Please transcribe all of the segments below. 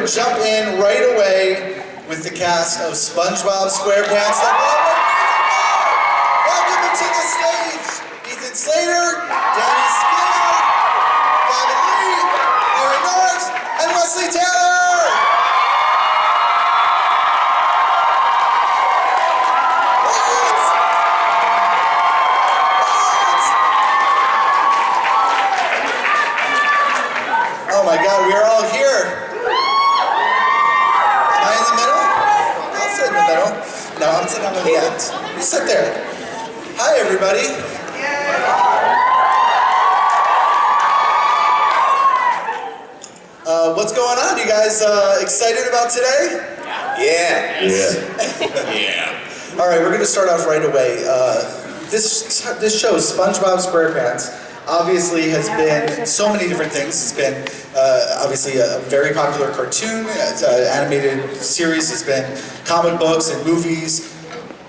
jump in right away with the cast of Spongebob Squarepants. Welcome to the stage, Ethan Slater, Deenas Advice, Gavin Lee, Norris, and Wesley Taylor. Oh my God, we are all here. Am I in the middle? I'll sit in the middle. No, I'm sitting on the end. You sit there. Hi, everybody. What's going on? You guys excited about today? Yeah. Yeah. All right, we're going to start off right away. This show, Spongebob Squarepants, obviously has been so many different things. It's been obviously a very popular cartoon, animated series. It's been comic books and movies.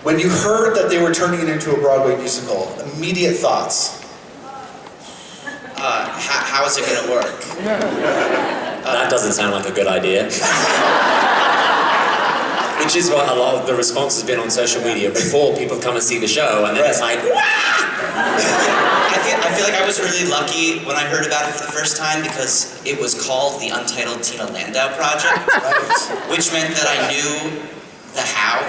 When you heard that they were turning it into a Broadway musical, immediate thoughts? How is it going to work? That doesn't sound like a good idea. Which is what a lot of the response has been on social media before people come and see the show, and then it's like, wah! I feel like I was really lucky when I heard about it for the first time because it was called the Untitled Tina Landau Project, which meant that I knew the how.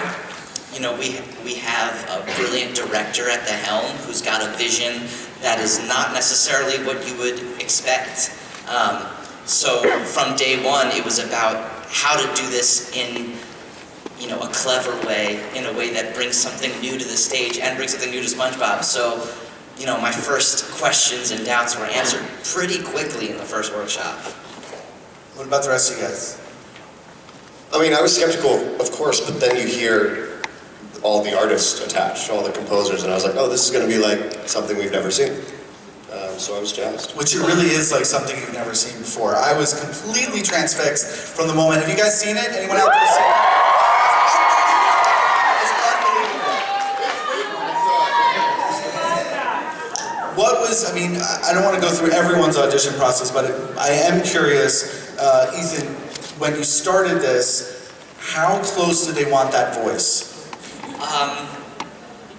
You know, we have a brilliant director at the helm who's got a vision that is not necessarily what you would expect. So from day one, it was about how to do this in, you know, a clever way, in a way that brings something new to the stage and brings something new to SpongeBob. So, you know, my first questions and doubts were answered pretty quickly in the first workshop. What about the rest of you guys? I mean, I was skeptical, of course, but then you hear all the artists attached, all the composers, and I was like, oh, this is going to be like something we've never seen. So I was jazzed. Which it really is like something you've never seen before. I was completely transfixed from the moment. Have you guys seen it? Anyone out there seen it? It's unbelievable. What was, I mean, I don't want to go through everyone's audition process, but I am curious, Ethan, when you started this, how close did they want that voice?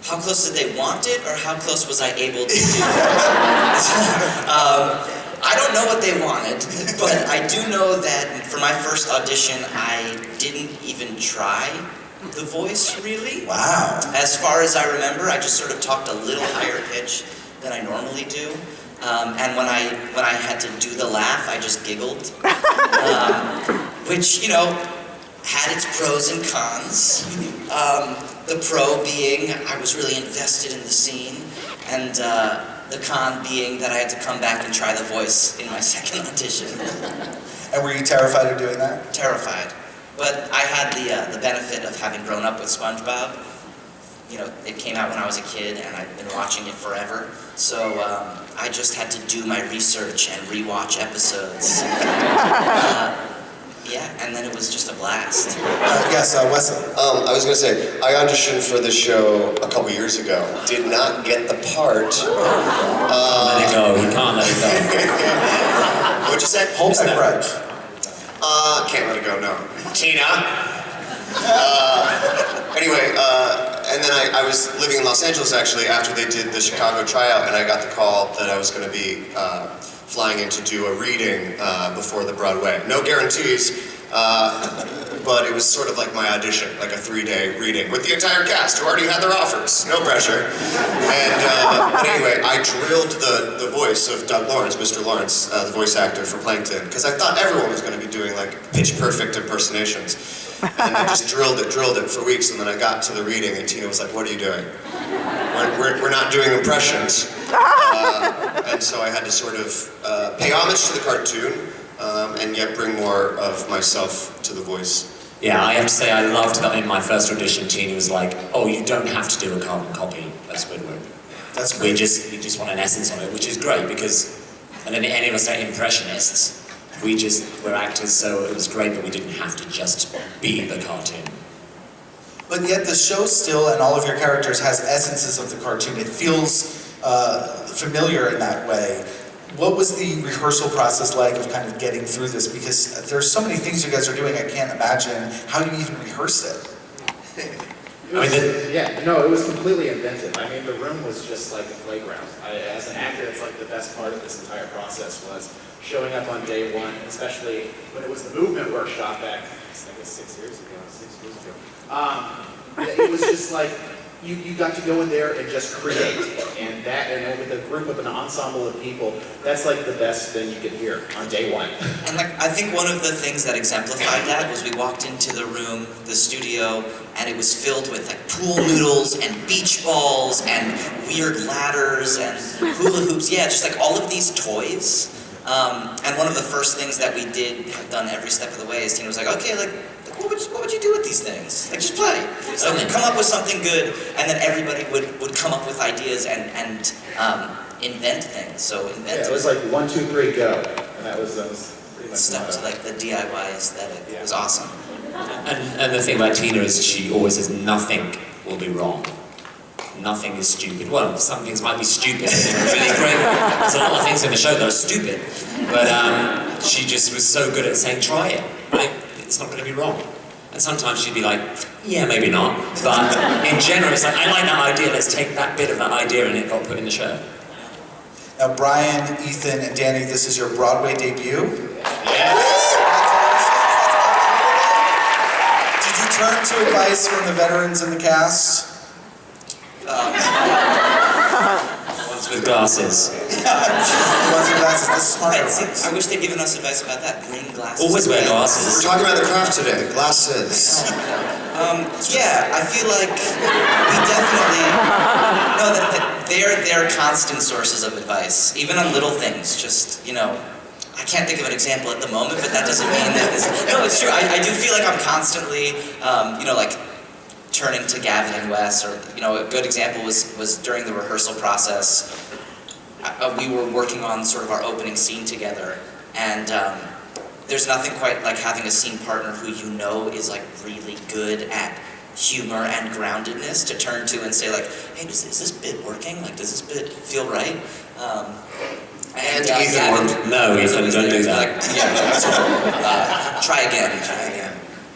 How close did they want it, or how close was I able to do it? I don't know what they wanted, but I do know that for my first audition, I didn't even try the voice, really. Wow. As far as I remember, I just sort of talked a little higher pitch than I normally do. And when I had to do the laugh, I just giggled. Which, you know, had its pros and cons. The pro being I was really invested in the scene, and the con being that I had to come back and try the voice in my second audition. And were you terrified of doing that? Terrified. But I had the benefit of having grown up with SpongeBob. You know, it came out when I was a kid, and I've been watching it forever. So I just had to do my research and rewatch episodes. Yeah, and then it was just a blast. Yes, Wesley. I was going to say, I auditioned for this show a couple years ago. Did not get the part. Let it go. You can't let it go. What'd you say? Hold that grudge. Can't let it go, no. Tina. Anyway, and then I was living in Los Angeles, actually, after they did the Chicago tryout, and I got the call that I was going to be flying in to do a reading before the Broadway. No guarantees, but it was sort of like my audition, like a 3-day reading with the entire cast who already had their offers. No pressure. And but anyway, I drilled the voice of Doug Lawrence, Mr. Lawrence, the voice actor for Plankton, because I thought everyone was going to be doing like pitch-perfect impersonations. And I just drilled it for weeks, and then I got to the reading, and Tina was like, what are you doing? We're not doing impressions. And so I had to sort of pay homage to the cartoon, and yet bring more of myself to the voice. Yeah, I have to say I loved that in my first audition, Tina was like, oh, you don't have to do a carbon copy of Squidward. That's great. We just want an essence of it, which is great because, and then any of us are impressionists. We're actors, so it was great that we didn't have to just be the cartoon. But yet the show still, and all of your characters, has essences of the cartoon. It feels familiar in that way. what was the rehearsal process like of kind of getting through this? Because there's so many things you guys are doing, I can't imagine how you even rehearse it. It was completely inventive. I mean, the room was just like a playground. As an actor, it's like the best part of this entire process was showing up on day one, especially when it was the movement workshop back, I guess 6 years ago. It was just like, you got to go in there and just create. And with a group of an ensemble of people, that's like the best thing you could hear on day one. And like, I think one of the things that exemplified that was we walked into the room, the studio, and it was filled with like pool noodles and beach balls and weird ladders and hula hoops. Yeah, just like all of these toys. And one of the first things that we have done every step of the way is Tina was like, okay, like what would you do with these things? Like, just play. So come up with something good, and then everybody would come up with ideas and invent things. So it was like 1, 2, 3, go, and that was pretty much stuck to like the DIY aesthetic. It was awesome. And the thing about Tina is she always says nothing will be wrong. Nothing is stupid. Well, some things might be stupid and they're really great. There's a lot of things in the show that are stupid. But she just was so good at saying, try it. Right? It's not going to be wrong. And sometimes she'd be like, yeah, maybe not. But in general, it's like, I like that idea. Let's take that bit of that idea and it got put in the show. Now, Brian, Ethan, and Danny, this is your Broadway debut. Yeah. Did you turn to advice from the veterans in the cast? Ones with glasses. Ones with glasses, the smarter ones. I wish they'd given us advice about that. Bring glasses. Always wear We're glasses. talking about the craft today, glasses. Yeah, I feel like we definitely know that they're constant sources of advice, even on little things. Just, I can't think of an example at the moment, but that doesn't mean that no, it's true. I do feel like I'm constantly, like turning to Gavin and Wes, or a good example was during the rehearsal process. We were working on sort of our opening scene together, and there's nothing quite like having a scene partner who is like really good at humor and groundedness to turn to and say like, hey, is this bit working? Like, does this bit feel right? And Ethan, no, Ethan, don't do that. Like, yeah, no, that's right. Try again.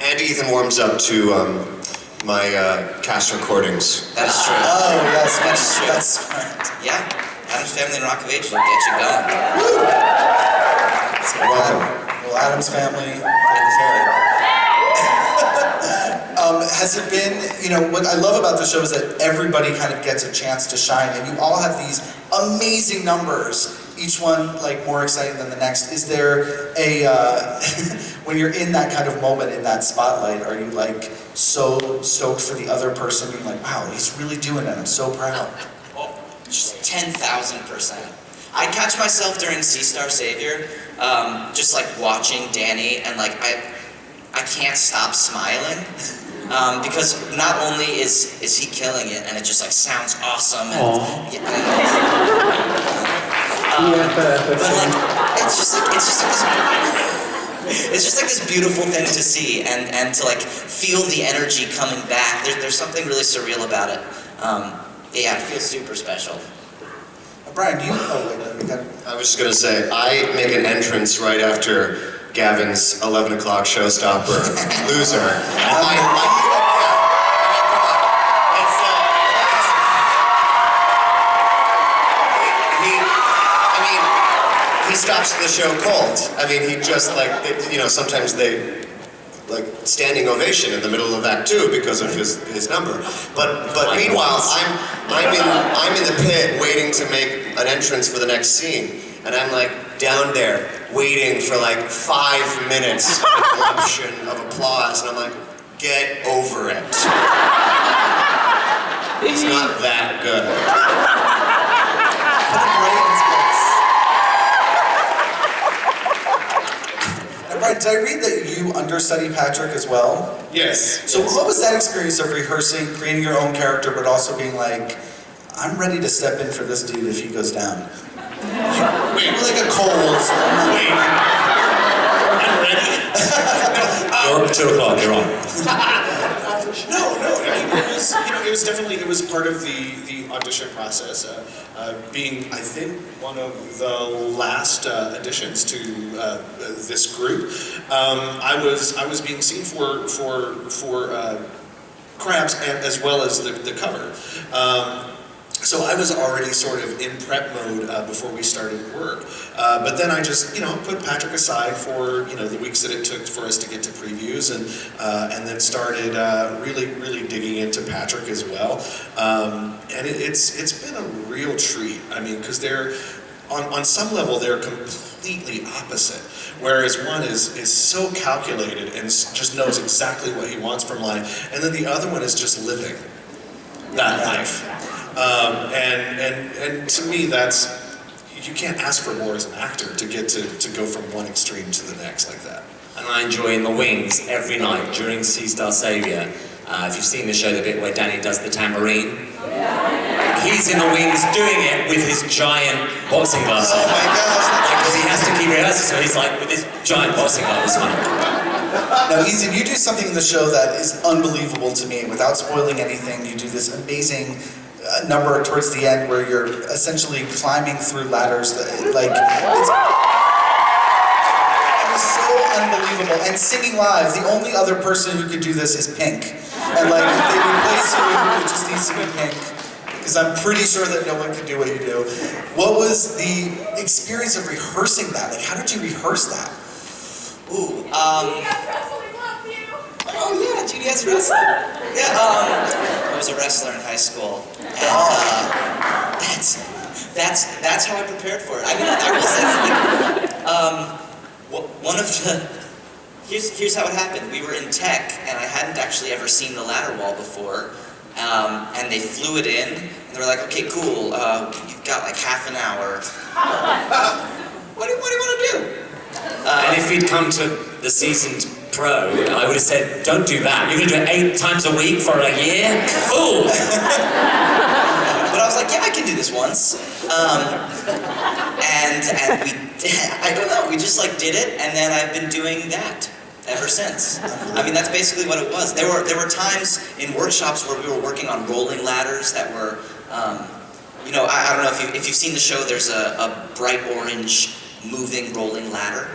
And Ethan warms up to my cast recordings. That is true. Oh, yes, that's smart. Yeah, Adam's Family and Rock of Age will get you going. Welcome. Well, Adam's Family. Has it been, what I love about the show is that everybody kind of gets a chance to shine, and you all have these amazing numbers, each one like more exciting than the next. Is there a, when you're in that kind of moment, in that spotlight, are you like so stoked for the other person, being like, wow, he's really doing it, I'm so proud? Oh, just 10,000%. I catch myself during Sea Star Savior, just like watching Danny, and like I can't stop smiling. Because not only is he killing it, and it just like sounds awesome, and, but like it's just like this beautiful thing to see, and to like feel the energy coming back. There's something really surreal about it. Yeah, it feels super special. Brian, do you? Oh, wait, I was just gonna say, I make an entrance right after Gavin's 11 o'clock showstopper, Loser. He stops the show cold. I mean, he just like, sometimes they like standing ovation in the middle of Act 2 because of his number. But meanwhile, I'm in the pit waiting to make an entrance for the next scene, and I'm like down there waiting for like 5 minutes of eruption of applause, and I'm like, get over it. It's not that good. Brian, did I read that you understudy Patrick as well? Yes. So what was that experience of rehearsing, creating your own character, but also being like, I'm ready to step in for this dude if he goes down? Wait, Like a cold. wait. I'm ready. You're 2 o'clock, you're on. No, It was part of the audition process. Being, I think, one of the last additions to this group, I was being seen for crabs as well as the cover. So I was already sort of in prep mode before we started work. But then I just, put Patrick aside for, the weeks that it took for us to get to previews and then started really digging into Patrick as well. And it's been a real treat. I mean, because they're, on some level, they're completely opposite. Whereas one is so calculated and just knows exactly what he wants from life. And then the other one is just living that life. And to me, you can't ask for more as an actor to get to go from one extreme to the next like that. And I enjoy in the wings every night during Sea Star Saviour. If you've seen the show, the bit where Danny does the tambourine, he's in the wings doing it with his giant boxing gloves on. Oh my gosh! Because he has to keep rehearsing, so he's like with his giant boxing gloves on. Now, Ethan, you do something in the show that is unbelievable to me. Without spoiling anything, you do this amazing number towards the end where you're essentially climbing through ladders that, it is so unbelievable. And singing live, the only other person who could do this is Pink. And if they replace you, it just needs to be Pink. Because I'm pretty sure that no one can do what you do. What was the experience of rehearsing that? How did you rehearse that? Ooh, oh yeah, Judy has wrestling. Yeah, I was a wrestler in high school, and that's how I prepared for it. I mean, I will say, one of the here's how it happened. We were in tech, and I hadn't actually ever seen the ladder wall before, and they flew it in, and they were like, "Okay, cool, you've got like half an hour. What do you want to do?" And if he'd come to the seasoned pro, I would have said, don't do that. You're going to do it 8 times a week for a year? Fool! But I was like, yeah, I can do this once. And we, I don't know, we just did it, and then I've been doing that ever since. I mean, that's basically what it was. There were times in workshops where we were working on rolling ladders that were, I don't know if you've seen the show, there's a bright orange moving rolling ladder,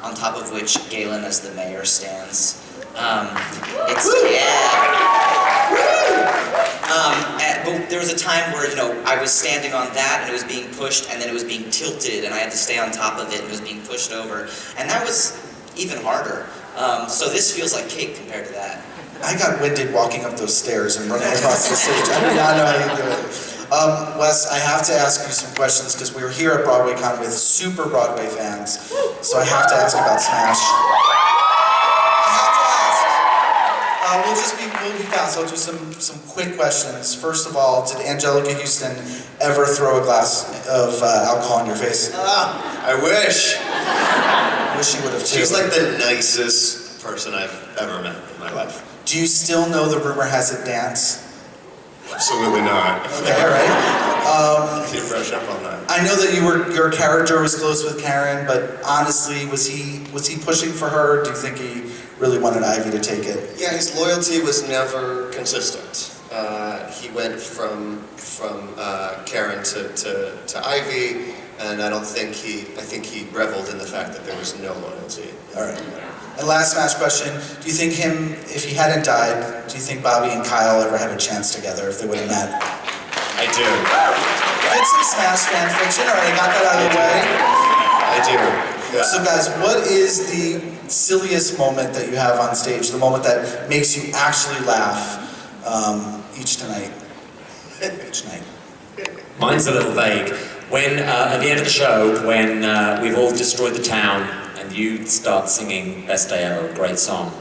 on top of which Galen as the mayor stands. But there was a time where, I was standing on that and it was being pushed and then it was being tilted and I had to stay on top of it and it was being pushed over. And that was even harder. So this feels like cake compared to that. I got winded walking up those stairs and running across the stage. I do not know how you do it. Wes, I have to ask you some questions because we were here at Broadwaycon with super Broadway fans. So I have to ask about Smash. We'll be fast. I'll do some quick questions. First of all, did Angelica Houston ever throw a glass of alcohol in your face? I wish. I wish she would have too. She's like the nicest person I've ever met in my life. Do you still know the rumor has it dance? Absolutely not. Okay, all right. Keep fresh up on that. I know that your character was close with Karen, but honestly, was he pushing for her? Or do you think he really wanted Ivy to take it? Yeah, his loyalty was never consistent. He went from Karen to Ivy, and I think he reveled in the fact that there was no loyalty. All right. And last Smash question, do you think if he hadn't died, do you think Bobby and Kyle ever had a chance together if they would have met? I do. It's some Smash fan fiction, all right, I got that out of the way. I do. Yeah. So guys, what is the silliest moment that you have on stage, the moment that makes you actually laugh each night? Mine's a little vague. When, at the end of the show, when we've all destroyed the town, and you start singing Best Day Ever, a great song,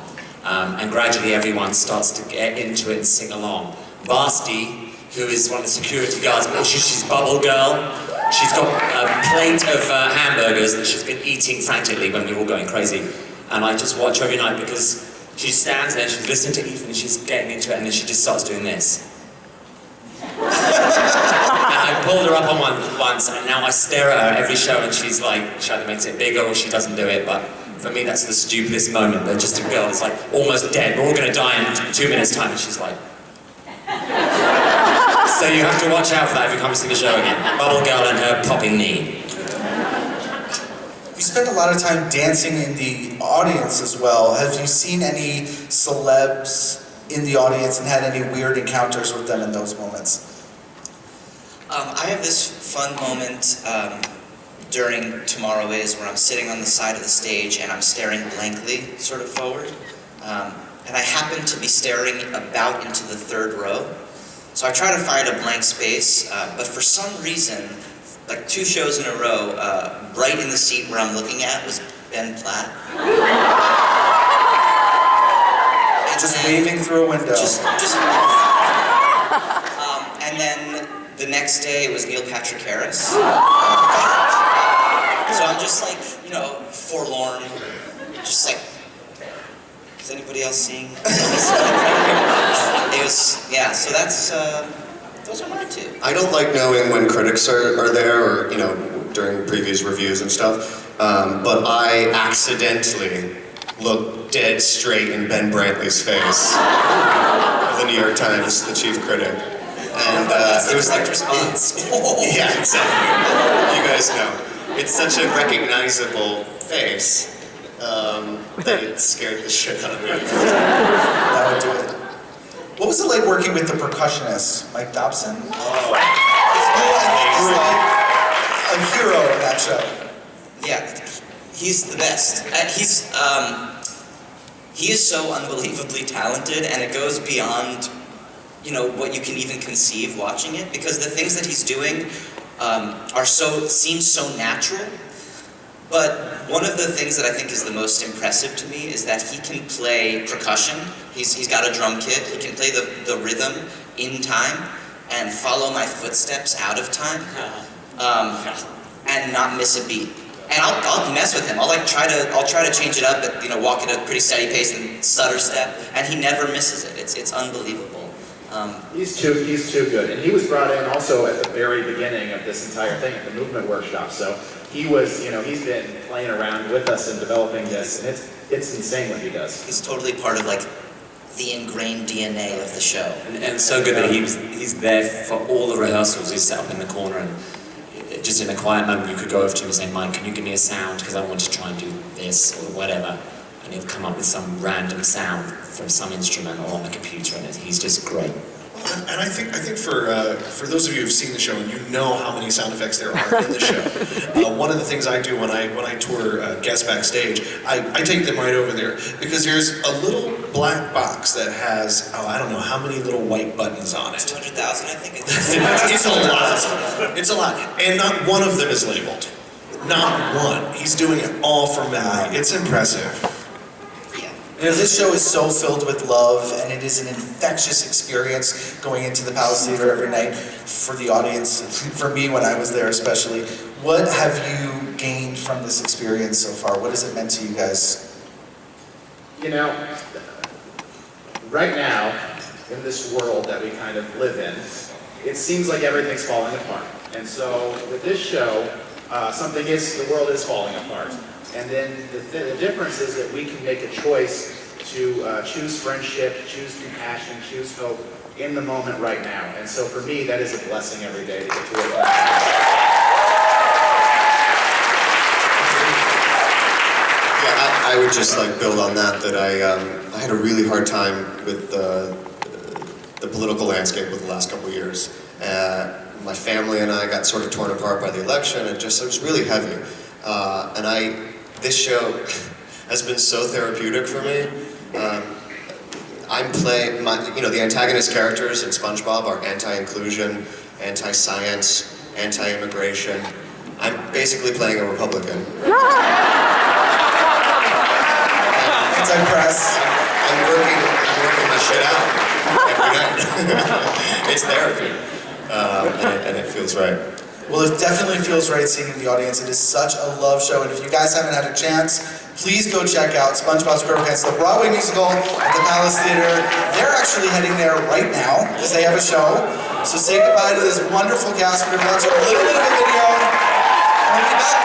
and gradually everyone starts to get into it and sing along. Vasti, who is one of the security guards, she's Bubble Girl. She's got a plate of hamburgers that she's been eating frantically when we're all going crazy. And I just watch her every night because she stands there, she's listening to Ethan, and she's getting into it, and then she just starts doing this. And I pulled her up on one once, and now I stare at her every show, and she's like, she either makes it bigger or she doesn't do it, but for me that's the stupidest moment. They're just a girl that's like almost dead, we're all going to die in 2 minutes time, and she's like... So you have to watch out for that if you come to see the show again. Bubble Girl and her popping knee. You spend a lot of time dancing in the audience as well. Have you seen any celebs in the audience and had any weird encounters with them in those moments? I have this fun moment during Tomorrow Is where I'm sitting on the side of the stage and I'm staring blankly sort of forward. And I happen to be staring about into the third row. So I try to find a blank space, but for some reason, like 2 shows in a row, right in the seat where I'm looking at was Ben Platt. Just waving through a window. And then the next day it was Neil Patrick Harris. So I'm just like, you know, forlorn, just like, is anybody else seeing? It was, yeah, so that's, those are mine too. I don't like knowing when critics are there, or you know, during previous reviews and stuff. But I accidentally looked dead straight in Ben Brantley's face, the New York Times, the chief critic, and it was like response. Yeah, exactly. You guys know, it's such a recognizable face that it scared the shit out of me. That would do it. What was it like working with the percussionist, Mike Dobson? Oh, He's like a hero in that show. Yeah, he's the best. He is so unbelievably talented, and it goes beyond, you know, what you can even conceive watching it, because the things that he's doing seem so natural. But one of the things that I think is the most impressive to me is that he can play percussion. He's got a drum kit. He can play the rhythm in time and follow my footsteps out of time, and not miss a beat. And I'll mess with him. I'll try to change it up, but walk at a pretty steady pace and stutter step, and he never misses it. It's unbelievable. He's too good, and he was brought in also at the very beginning of this entire thing at the movement workshop. So he was, he's been playing around with us and developing this, and it's insane what he does. He's totally part of the ingrained DNA of the show. And it's so good that he's there for all the rehearsals. He's set up in the corner, and just in a quiet moment you could go over to him and say, "Mike, can you give me a sound, because I want to try and do this," or whatever. And he'll come up with some random sound from some instrument or on the computer, and he's just great. And I think for those of you who've seen the show and you know how many sound effects there are in the show, one of the things I do when I tour guests backstage, I take them right over there, because there's a little black box that has I don't know how many little white buttons on it. 200,000, I think. It's a lot. It's a lot, and not one of them is labeled. Not one. He's doing it all from memory. It's impressive. This show is so filled with love, and it is an infectious experience going into the Palace Theater every night for the audience, for me when I was there especially. What have you gained from this experience so far? What has it meant to you guys? Right now, in this world that we kind of live in, it seems like everything's falling apart. And so with this show, the world is falling apart. And then the difference is that we can make a choice to choose friendship, choose compassion, choose hope in the moment right now. And so for me, that is a blessing every day to get to work. Yeah, I would just build on that I had a really hard time with the political landscape with the last couple of years. My family and I got sort of torn apart by the election, and it was really heavy. This show has been so therapeutic for me. I'm playing the antagonist characters in SpongeBob are anti-inclusion, anti-science, anti-immigration. I'm basically playing a Republican. Anti-press. I'm working my shit out every night. It's therapy, and it feels right. Well, it definitely feels right seeing it in the audience. It is such a love show, and if you guys haven't had a chance, please go check out Spongebob Squarepants, the Broadway musical at the Palace Theater. They're actually heading there right now because they have a show. So say goodbye to this wonderful cast. We're going to watch a little bit of a video, and we'll be back